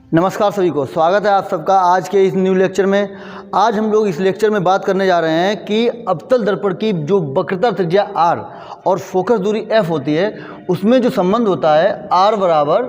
नमस्कार सभी को, स्वागत है आप सबका आज के इस न्यू लेक्चर में। आज हम लोग इस लेक्चर में बात करने जा रहे हैं कि अवतल दर्पण की जो वक्रता त्रिज्या r और फोकस दूरी f होती है, उसमें जो संबंध होता है r बराबर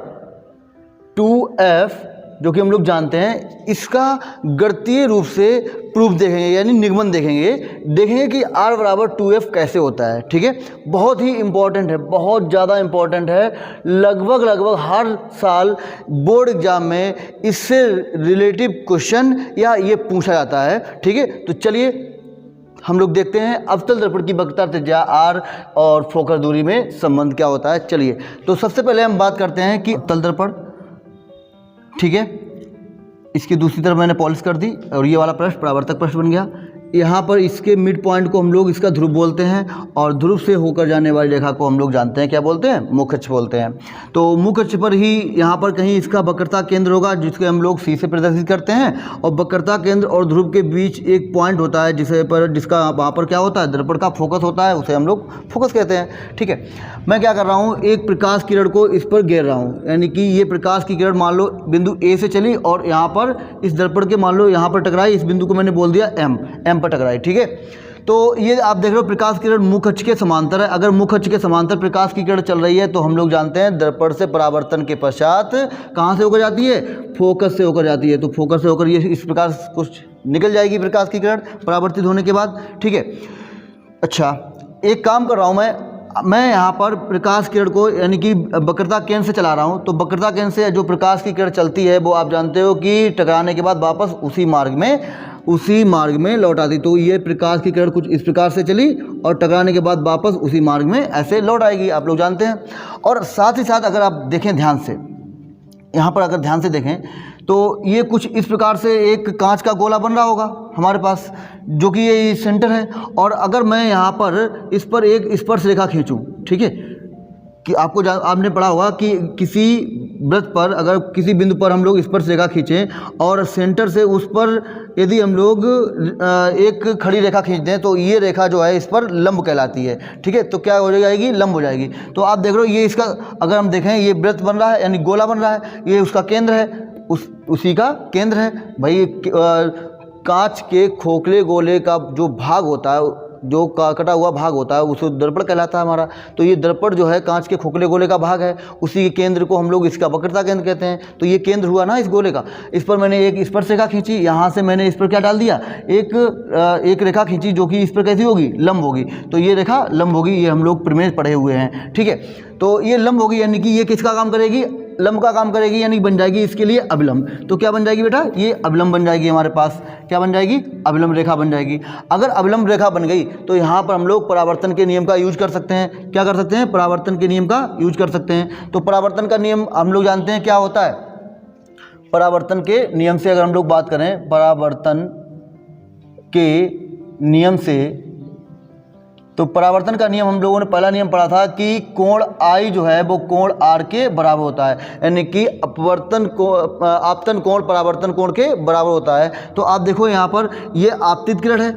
2f, जो कि हम लोग जानते हैं, इसका गणितीय रूप से प्रूफ देखेंगे, यानी निगमन देखेंगे कि r बराबर 2f कैसे होता है। ठीक है, बहुत ही इम्पॉर्टेंट है, बहुत ज़्यादा इम्पॉर्टेंट है। लगभग हर साल बोर्ड एग्जाम में इससे रिलेटिव क्वेश्चन या ये पूछा जाता है। ठीक है, तो चलिए हम लोग देखते हैं अवतल दर्पण की वक्रता त्रिज्या r और फोकस दूरी में संबंध क्या होता है। चलिए, तो सबसे पहले हम बात करते हैं कि अवतल दर्पण, ठीक है, इसकी दूसरी तरफ मैंने पॉलिश कर दी और ये वाला पृष्ठ परावर्तक पृष्ठ बन गया। यहाँ पर इसके मिड पॉइंट को हम लोग इसका ध्रुव बोलते हैं और ध्रुव से होकर जाने वाली रेखा को हम लोग जानते हैं, क्या बोलते हैं, मुख्य अक्ष बोलते हैं। तो मुख्य अक्ष पर ही यहाँ पर कहीं इसका वक्रता केंद्र होगा, जिसके हम लोग C से प्रदर्शित करते हैं, और वक्रता केंद्र और ध्रुव के बीच एक पॉइंट होता है जिसका वहाँ पर क्या होता है, दर्पण का फोकस होता है, उसे हम लोग फोकस कहते हैं। ठीक है, मैं क्या कर रहा हूँ, एक प्रकाश किरण को इस पर घेर रहा हूँ, यानी कि ये प्रकाश की किरण मान लो बिंदु A से चली और यहाँ पर इस दर्पण के मान लो यहाँ पर टकराई, इस बिंदु को मैंने बोल दिया M पर टकराई। ठीक है, तो ये आप देख रहे हो प्रकाश किरण मुख्य अक्ष के समांतर है। अगर मुख्य अक्ष के समांतर प्रकाश की किरण चल रही है तो हम लोग जानते हैं दर्पण से परावर्तन के पश्चात कहाँ से होकर जाती है, फोकस से होकर जाती है। तो फोकस से होकर ये इस प्रकार कुछ निकल जाएगी प्रकाश की किरण परावर्तित होने के बाद। ठीक है, अच्छा, एक काम कर रहा हूँ मैं यहाँ पर प्रकाश किरण को यानी कि वक्रता केंद्र से चला रहा हूँ। तो वक्रता केंद्र से जो प्रकाश की किरण चलती है वो आप जानते हो कि टकराने के बाद वापस उसी मार्ग में लौट आती। तो ये प्रकाश की किरण कुछ इस प्रकार से चली और टकराने के बाद वापस उसी मार्ग में ऐसे लौट आएगी, आप लोग जानते हैं। और साथ ही साथ अगर आप देखें ध्यान से, यहाँ पर अगर ध्यान से देखें तो ये कुछ इस प्रकार से एक कांच का गोला बन रहा होगा हमारे पास, जो कि ये सेंटर है। और अगर मैं यहाँ पर इस पर एक स्पर्श रेखा खींचूँ, ठीक है, कि आपने पढ़ा होगा कि किसी वृत्त पर अगर किसी बिंदु पर हम लोग स्पर्श रेखा खींचें और सेंटर से उस पर यदि हम लोग एक खड़ी रेखा खींच दें तो ये रेखा जो है इस पर लंब कहलाती है। ठीक है, तो क्या हो जाएगी, लंब हो जाएगी। तो आप देख रहे हो ये इसका, अगर हम देखें ये वृत्त बन रहा है यानी गोला बन रहा है, ये उसका केंद्र है, उसी का केंद्र है भाई। कांच के खोखले गोले का जो भाग होता है, जो कटा हुआ भाग होता है, उसे दर्पण कहलाता है हमारा। तो ये दर्पण जो है कांच के खोखले गोले का भाग है, उसी के केंद्र को हम लोग इसका वक्रता केंद्र कहते हैं। तो ये केंद्र हुआ ना इस गोले का। इस पर मैंने एक स्पर्श रेखा खींची, यहाँ से मैंने इस पर क्या डाल दिया, एक रेखा खींची जो कि इस पर कैसी होगी, लंब होगी। तो ये रेखा लंब होगी, ये हम लोग प्रमेय पढ़े हुए हैं। ठीक है, तो ये लंब होगी यानी कि ये किसका काम करेगी, लंब का काम करेगी, यानी बन जाएगी इसके लिए अभिलंब। तो क्या बन जाएगी बेटा, ये अभिलंब बन जाएगी हमारे पास, क्या बन जाएगी, अभिलंब रेखा बन जाएगी। अगर अभिलंब रेखा बन गई तो यहाँ पर हम लोग परावर्तन के नियम का यूज कर सकते हैं। क्या कर सकते हैं, परावर्तन के नियम का यूज कर सकते हैं। तो परावर्तन का नियम हम लोग जानते हैं क्या होता है। परावर्तन के नियम से अगर हम लोग बात करें, परावर्तन के नियम से, तो परावर्तन का नियम हम लोगों ने पहला नियम पढ़ा था कि कोण I जो है वो कोण R के बराबर होता है, यानी कि आपतन कोण परावर्तन कोण के बराबर होता है। तो आप देखो यहाँ पर ये आपतित किरण है,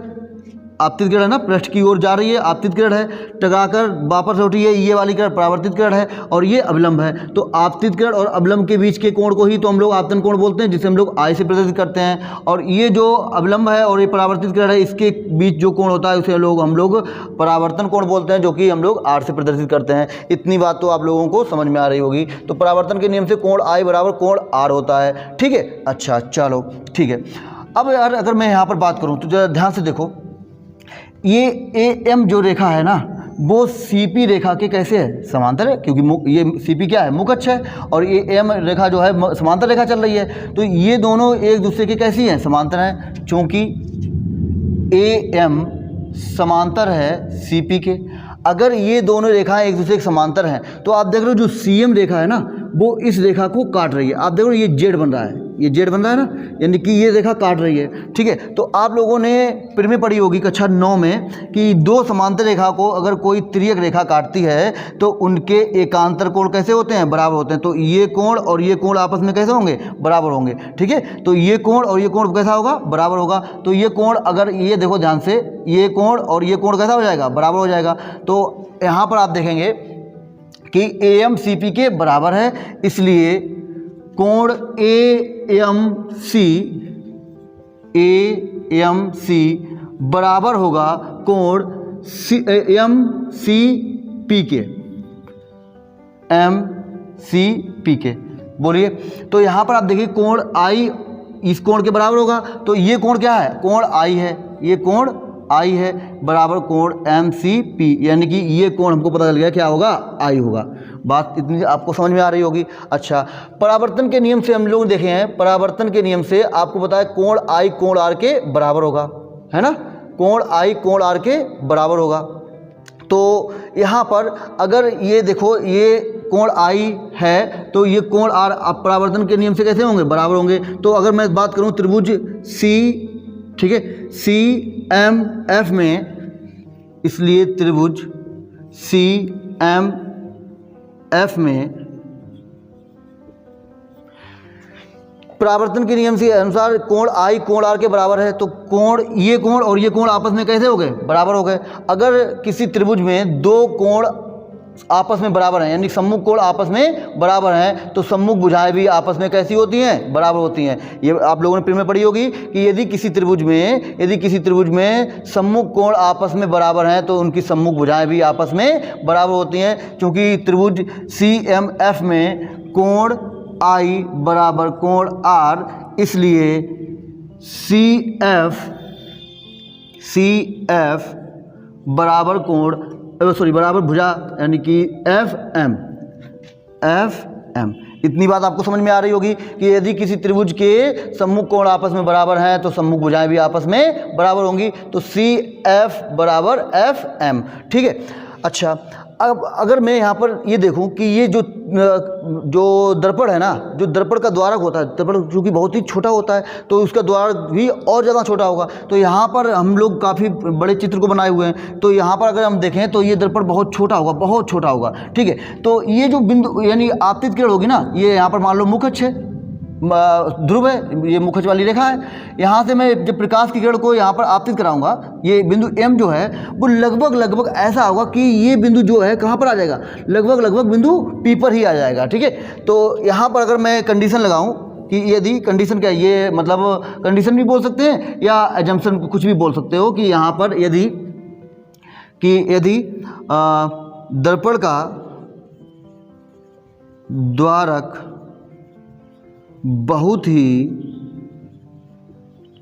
आपतित किरण है ना, पृष्ठ की ओर जा रही है, आपतित किरण है, टकराकर वापस लौटी है, ये वाली किरण परावर्तित किरण है और ये अभिलंब है। तो आपतित किरण और अभिलंब के बीच के कोण को ही तो हम लोग आपतन कोण बोलते हैं, जिसे हम लोग I से प्रदर्शित करते हैं। और ये जो अभिलंब है और ये परावर्तित किरण है, इसके बीच जो कोण होता है उसे हम लोग परावर्तन कोण बोलते हैं, जो कि हम लोग R से प्रदर्शित करते हैं। इतनी बात तो आप लोगों को समझ में आ रही होगी। तो परावर्तन के नियम से कोण I बराबर कोण R होता है। ठीक है, अच्छा चलो ठीक है। अब यार अगर मैं यहाँ पर बात करूँ तो जरा ध्यान से देखो, ये AM जो रेखा है ना वो CP रेखा के कैसे है, समांतर है, क्योंकि ये CP क्या है, मुख्य अक्ष है, और ये AM रेखा जो है समांतर रेखा चल रही है। तो ये दोनों एक दूसरे के कैसी हैं, समांतर हैं, क्योंकि AM समांतर है CP के। अगर ये दोनों रेखाएं एक दूसरे के समांतर हैं तो आप देख रहे हो जो CM रेखा है ना वो इस रेखा को काट रही है। आप देख रहे हो ये जेड बन रहा है, ये जेड बन रहा है ना, यानी कि ये रेखा काट रही है। ठीक है, तो आप लोगों ने प्रमेय पढ़ी होगी कक्षा 9 में कि दो समांतर रेखा को अगर कोई तिर्यक रेखा काटती है तो उनके एकांतर कोण कैसे होते हैं, बराबर होते हैं। तो ये कोण और ये कोण आपस में कैसे होंगे, बराबर होंगे। ठीक है, तो ये कोण और ये कोण कैसा होगा, बराबर होगा। तो ये कोण, अगर ये देखो ध्यान से, ये कोण और ये कोण कैसा हो जाएगा, बराबर हो जाएगा। तो यहाँ पर आप देखेंगे कि AM CP के बराबर है, इसलिए कोण AMC बराबर होगा कोण MCP के। बोलिए, तो यहाँ पर आप देखिए कोण I इस कोण के बराबर होगा, तो ये कोण क्या है? कोण I है, ये कोण I है बराबर कोण MCP, यानी कि ये कोण हमको पता चल गया क्या होगा? I होगा। बात इतनी आपको समझ में आ रही होगी। अच्छा, परावर्तन के नियम से हम लोग देखे हैं, परावर्तन के नियम से आपको पता है कोण I कोण R के बराबर होगा, है ना? कोण I कोण R के बराबर होगा। तो यहाँ पर अगर ये देखो, ये कोण I है तो ये कोण R अब परावर्तन के नियम से कैसे होंगे? बराबर होंगे। तो अगर मैं बात करूँ त्रिभुज C, ठीक है, CMF में, इसलिए त्रिभुज CMF में परावर्तन के नियम के अनुसार कोण I कोण R के बराबर है, तो कोण, ये कोण और ये कोण आपस में कैसे हो गए? बराबर हो गए। अगर किसी त्रिभुज में दो कोण आपस में बराबर हैं, यानी सम्मुख कोण आपस में बराबर हैं, तो सम्मुख भुजाएं भी आपस में कैसी होती हैं? बराबर होती हैं। ये आप लोगों ने प्रीलिम में पढ़ी होगी कि यदि किसी त्रिभुज में सम्मुख कोण आपस में बराबर हैं तो उनकी सम्मुख भुजाएं भी आपस में बराबर होती हैं। क्योंकि त्रिभुज CMF में कोण I बराबर कोण R, इसलिए CF बराबर कोण बराबर भुजा, यानी कि FM। इतनी बात आपको समझ में आ रही होगी कि यदि किसी त्रिभुज के सम्मुख कोण आपस में बराबर हैं तो सम्मुख भुजाएं भी आपस में बराबर होंगी, तो CF बराबर FM, ठीक है। अच्छा, अब अगर मैं यहाँ पर ये देखूँ कि ये जो दर्पण है ना, जो दर्पण का द्वारक होता है, दर्पण चूँकि बहुत ही छोटा होता है तो उसका द्वारक भी और ज़्यादा छोटा होगा। तो यहाँ पर हम लोग काफ़ी बड़े चित्र को बनाए हुए हैं, तो यहाँ पर अगर हम देखें तो ये दर्पण बहुत छोटा होगा, ठीक है। तो ये जो बिंदु यानी आपतित किरण होगी ना, ये यहाँ पर मान लो मुखच है, ध्रुव है, ये मुखच वाली रेखा है। यहाँ से मैं जब प्रकाश की किरण को यहाँ पर आपतित कराऊंगा, ये बिंदु M जो है वो लगभग ऐसा होगा कि ये बिंदु जो है कहाँ पर आ जाएगा? लगभग बिंदु P पर ही आ जाएगा, ठीक है। तो यहाँ पर अगर मैं कंडीशन लगाऊं कि यदि, कंडीशन क्या है? ये मतलब कंडीशन भी बोल सकते हैं या एजम्पशन, कुछ भी बोल सकते हो कि यहाँ पर यदि दर्पण का द्वारक बहुत ही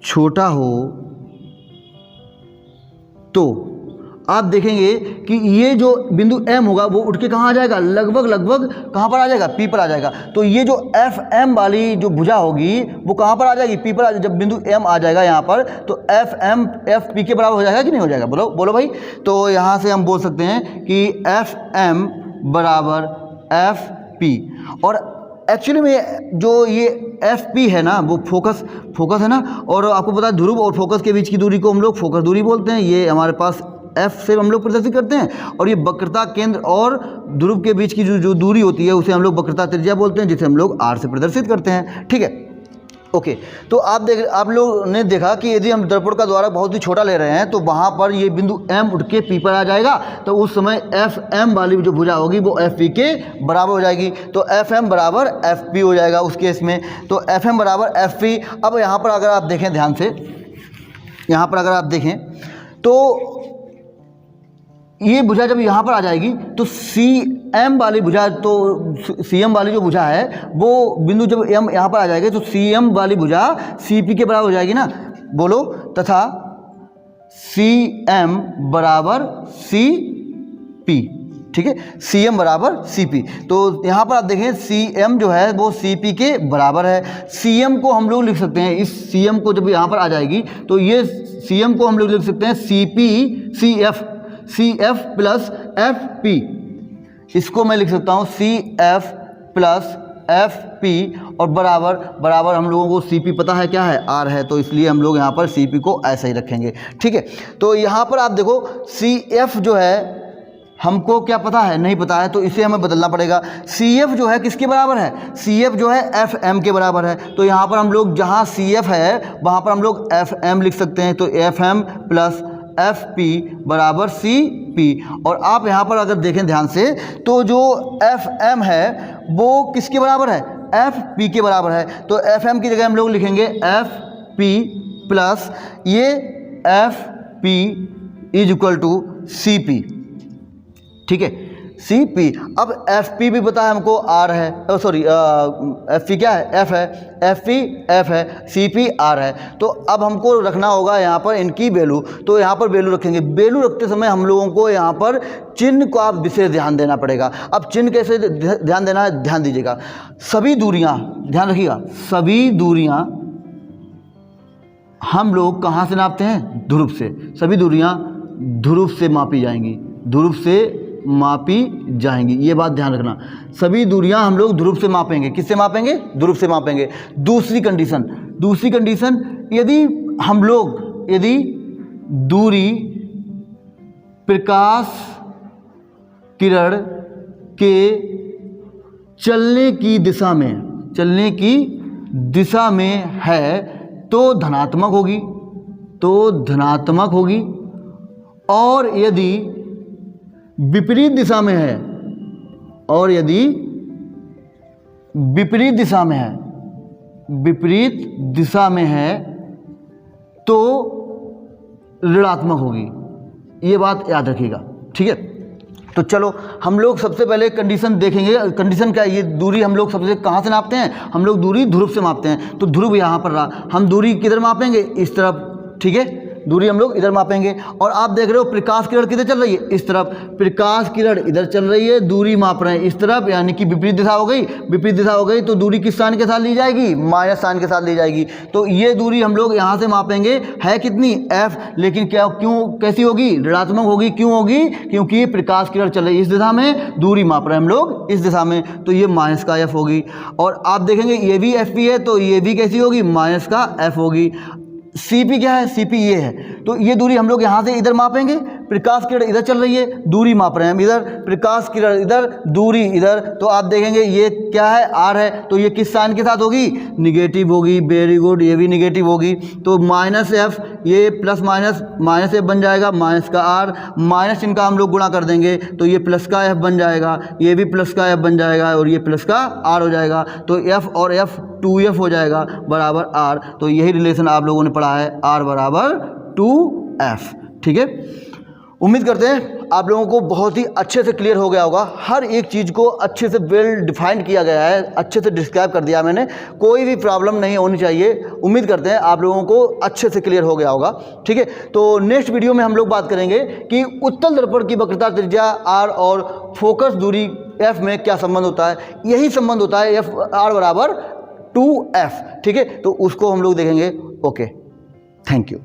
छोटा हो तो आप देखेंगे कि ये जो बिंदु M होगा वो उठ के कहाँ आ जाएगा? लगभग कहाँ पर आ जाएगा? P पर आ जाएगा। तो ये जो FM वाली जो भुजा होगी वो कहाँ पर आ जाएगी? P पर आ जाएगी। जब बिंदु M आ जाएगा यहाँ पर तो FM FP के बराबर हो जाएगा कि नहीं हो जाएगा? बोलो भाई। तो यहाँ से हम बोल सकते हैं कि FM बराबर FP, और एक्चुअली में जो ये FP है ना वो फोकस है ना, और आपको पता है ध्रुव और फोकस के बीच की दूरी को हम लोग फोकस दूरी बोलते हैं। ये हमारे पास F से हम लोग प्रदर्शित करते हैं, और ये वक्रता केंद्र और ध्रुव के बीच की जो दूरी होती है उसे हम लोग वक्रता त्रिज्या बोलते हैं, जिसे हम लोग R से प्रदर्शित करते हैं, ठीक है। ओके, तो आप लोग ने देखा कि यदि हम दर्पण का द्वारक बहुत ही छोटा ले रहे हैं तो वहाँ पर ये बिंदु M उठ के P पर आ जाएगा, तो उस समय FM वाली जो भुजा होगी वो FP के बराबर हो जाएगी। तो FM बराबर FP हो जाएगा उस केस में। तो FM बराबर FP। अब यहाँ पर अगर आप देखें ध्यान से, यहाँ पर अगर आप देखें तो ये भुजा जब यहाँ पर आ जाएगी तो CM वाली भुजा, तो CM वाली जो भुजा है वो बिंदु जब M यहाँ पर आ जाएगी तो CM वाली भुजा CP के बराबर हो जाएगी ना, बोलो। तथा CM बराबर CP, ठीक है, CM बराबर CP। तो यहाँ पर आप देखें CM जो है वो CP के बराबर है। CM को हम लोग लिख सकते हैं, इस CM को जब यहाँ पर आ जाएगी तो ये CM को हम लोग लिख सकते हैं CF प्लस FP। इसको मैं लिख सकता हूँ CF प्लस FP, और बराबर हम लोगों को CP पता है क्या है? R है, तो इसलिए हम लोग यहाँ पर CP को ऐसा ही रखेंगे, ठीक है। तो यहाँ पर आप देखो CF जो है हमको क्या पता है? नहीं पता है, तो इसे हमें बदलना पड़ेगा। CF जो है किसके बराबर है? CF जो है FM के बराबर है। तो यहाँ पर हम लोग जहाँ CF है वहाँ पर हम लोग FM लिख सकते हैं, तो FM प्लस FP बराबर CP। और आप यहाँ पर अगर देखें ध्यान से तो जो FM है वो किसके बराबर है? एफ पी के बराबर है तो एफ एम की जगह हम लोग लिखेंगे एफ पी प्लस ये F P is equal to C P, ठीक है, सी पी। अब एफ पी भी पता है हमको आर है, सॉरी एफ पी क्या है, एफ है, एफ पी एफ है, सी पी आर है। तो अब हमको रखना होगा यहाँ पर इनकी वैल्यू, तो यहाँ पर वैल्यू रखेंगे। वैल्यू रखते समय हम लोगों को यहाँ पर चिन्ह को आप विशेष ध्यान देना पड़ेगा। अब चिन्ह कैसे ध्यान देना है, ध्यान दीजिएगा। सभी दूरियाँ, ध्यान रखिएगा, सभी दूरियाँ हम लोग कहाँ से नापते हैं, ध्रुव से। सभी दूरियाँ ध्रुव से मापी जाएंगी, ध्रुव से मापी जाएंगी, ये बात ध्यान रखना। सभी दूरियां हम लोग ध्रुव से मापेंगे। किससे मापेंगे, ध्रुव से मापेंगे। दूसरी कंडीशन, यदि हम लोग, यदि दूरी प्रकाश किरण के चलने की दिशा में है तो धनात्मक होगी, और यदि विपरीत दिशा में है, विपरीत दिशा में है तो ऋणात्मक होगी। ये बात याद रखिएगा, ठीक है। तो चलो हम लोग सबसे पहले कंडीशन देखेंगे। कंडीशन क्या है, ये दूरी हम लोग सबसे कहाँ से नापते हैं, हम लोग दूरी ध्रुव से मापते हैं। तो ध्रुव यहाँ पर रहा, हम दूरी किधर मापेंगे, इस तरफ, ठीक है, दूरी हम लोग इधर मापेंगे। और आप देख रहे हो प्रकाश किरण किधर चल रही है, इस तरफ, प्रकाश किरण इधर चल रही है, दूरी माप रहे हैं इस तरफ, यानी कि विपरीत दिशा हो गई। तो दूरी किस साइन के साथ ली जाएगी, माइनस साइन के साथ ली जाएगी। तो ये दूरी हम लोग यहाँ से मापेंगे, है कितनी, एफ, लेकिन कैसी होगी, ऋणात्मक होगी। क्यों होगी, क्योंकि प्रकाश किरण चल रही है इस दिशा में, दूरी माप रहे हैं हम लोग इस दिशा में, तो ये माइनस का एफ होगी। और आप देखेंगे ये भी एफ पी है, तो ये भी कैसी होगी, माइनस का एफ होगी। सी पी क्या है, सी पी ये है, तो ये दूरी हम लोग यहाँ से इधर मापेंगे। प्रकाश किरण इधर चल रही है, दूरी माप रहे हैं हम इधर, प्रकाश किरण इधर, दूरी इधर। तो आप देखेंगे ये क्या है, आर है, तो ये किस साइन के साथ होगी, निगेटिव होगी। वेरी गुड, ये भी निगेटिव होगी। तो माइनस एफ, ये प्लस माइनस एफ बन जाएगा, माइनस का आर, माइनस इनका हम लोग गुणा कर देंगे तो ये प्लस का एफ बन जाएगा, ये भी प्लस का एफ बन जाएगा, और ये प्लस का आर हो जाएगा। तो एफ और एफ 2f हो जाएगा बराबर आर। तो यही रिलेशन आप लोगों ने पढ़ा है, आर बराबर 2f, ठीक है। उम्मीद करते हैं आप लोगों को बहुत ही अच्छे से क्लियर हो गया होगा। हर एक चीज़ को अच्छे से वेल डिफाइंड किया गया है, अच्छे से डिस्क्राइब कर दिया मैंने, कोई भी प्रॉब्लम नहीं होनी चाहिए। उम्मीद करते हैं आप लोगों को अच्छे से क्लियर हो गया होगा, ठीक है। तो नेक्स्ट वीडियो में हम लोग बात करेंगे कि उत्तल दर्पण की वक्रता त्रिज्या r और फोकस दूरी f में क्या संबंध होता है। यही संबंध होता है f r बराबर 2f, ठीक है। तो उसको हम लोग देखेंगे। Okay, thank you.